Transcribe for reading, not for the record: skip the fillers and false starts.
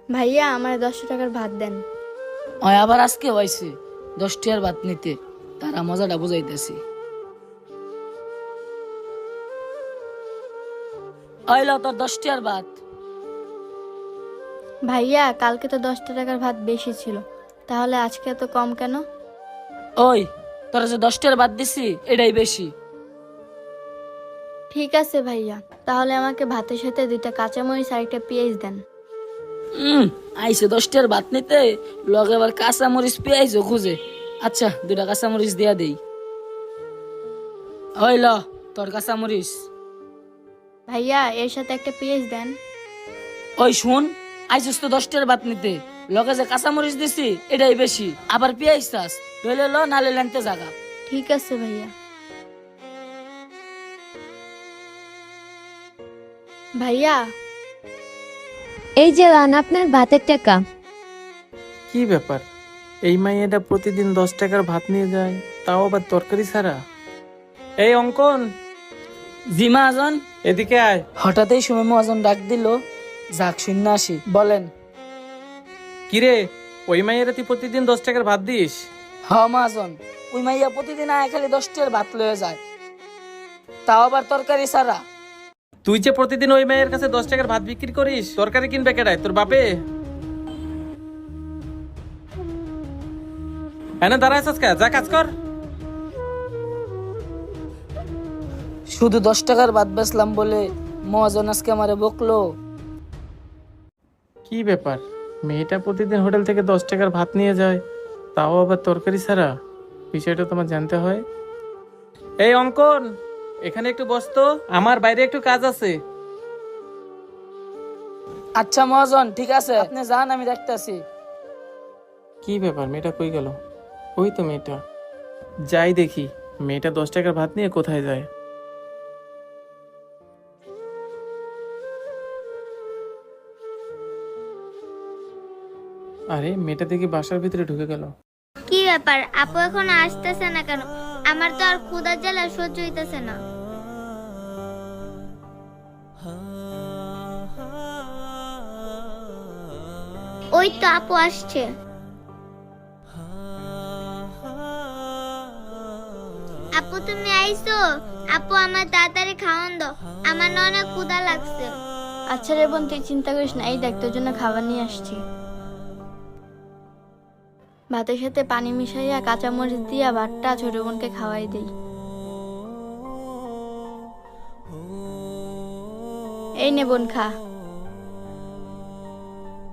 ভাইয়া আমার 10 টাকার ভাত দেন। ওই আবার আজকে হয়েছে 10 টাকার ভাত নিতে, তারা মজাটা বুঝাইতেছি। ওইল তোর 10 টাকার ভাত। ভাইয়া কালকে তো 10 টাকার ভাত বেশি ছিল, তাহলে আজকে এত কম কেন? ওই তোরা যে 10 টাকার ভাত দিছি এটাই বেশি। ঠিক আছে ভাইয়া, তাহলে আমাকে ভাতের সাথে 2টা কাঁচামরিচ আর একটা পেঁয়াজ দেন। আইসে 10 টাকার ভাত নিতে, লগে আবার কাঁচা মরিচ পেঁয়াজও খুঁজে। আচ্ছা 2টা কাঁচা মরিচ দিয়া দেই। ওই ল তোর কাঁচা মরিচ। ভাইয়া এর সাথে একটা পেঁয়াজ দেন। ওই শুন, আইসিস তো 10 টাকার ভাত নিতে, লগে যে কাঁচা মরিচ দিছি এটাই বেশি, আবার পেঁয়াজ চাস, লইলে ল নালে লেনতে জাগা। ঠিক আছে ভাইয়া। ভাইয়া এই যে লান আপনার ভাতের টাকা। কি ব্যাপার, এই মাইয়াটা প্রতিদিন 10 টাকার ভাত নিয়ে যায়, তাও আবার তরকারি ছাড়া। এই অঙ্কন, জি মহাজন। এদিকে আয়। হঠাৎই সময় মহাজন ডাক দিল, যাক শূন্য আসি। বলেন। কিরে, ওই মাইয়ারা তুই প্রতিদিন 10 টাকার ভাত দিস? হ মহাজন, ওই মাইয়া প্রতিদিন আয় খালি 10 টাকার ভাত লয়ে যায়, তাও আবার তরকারি ছাড়া। তুই যে প্রতিদিন ওই মাইয়ের কাছে 10 টাকার ভাত বিক্রি করিস, তরকারি কিনবে কেডায়, তোর বাপে? এনে দাঁড়াইছিস কে, যা কাজ কর। শুধু 10 টাকার ভাত বেচলাম বলে মহাজন আজকে আমারে বকলো। কি ব্যাপার, মেয়েটা প্রতিদিন হোটেল থেকে 10 টাকার ভাত নিয়ে যায়, তাও আবার তরকারি ছাড়া? বিষয়টা তোমার জানতে হয়। এই অঙ্কন, এখানে একটু বস তো, আমার বাইরে একটু কাজ আছে। আচ্ছা মহাজন ঠিক আছে, আপনি যান আমি দেখতেছি। কি ব্যাপার, মেয়েটা কই গেল? ওই তো মেয়েটা, যাই দেখি মেয়েটা 10 টাকার ভাত নিয়ে কোথায় যায়। আরে মেয়েটা দেখি বাসার ভিতরে ঢুকে গেল। কি ব্যাপার, আপু এখন আসতেছে না কেন? আমার তো আর ক্ষুধার জ্বালা সহ্য হইতেছে না। ওই তো আপু আসছে। আপু তুমি আইছো? আপু আমার তাড়াতাড়ি খাওয়ান দাও, আমার না অনেক ক্ষুধা লাগছে। আচ্ছা রে বোন, তুই চিন্তা করিস না, এই দেখ তোর জন্য খাবার নিয়ে আসছি। ভাতের সাথে পানি মিশাইয়া কাঁচামরিচ দিয়া ভাতটা ছোট বোনকে খাওয়াই দেই। এই নে বোন খা।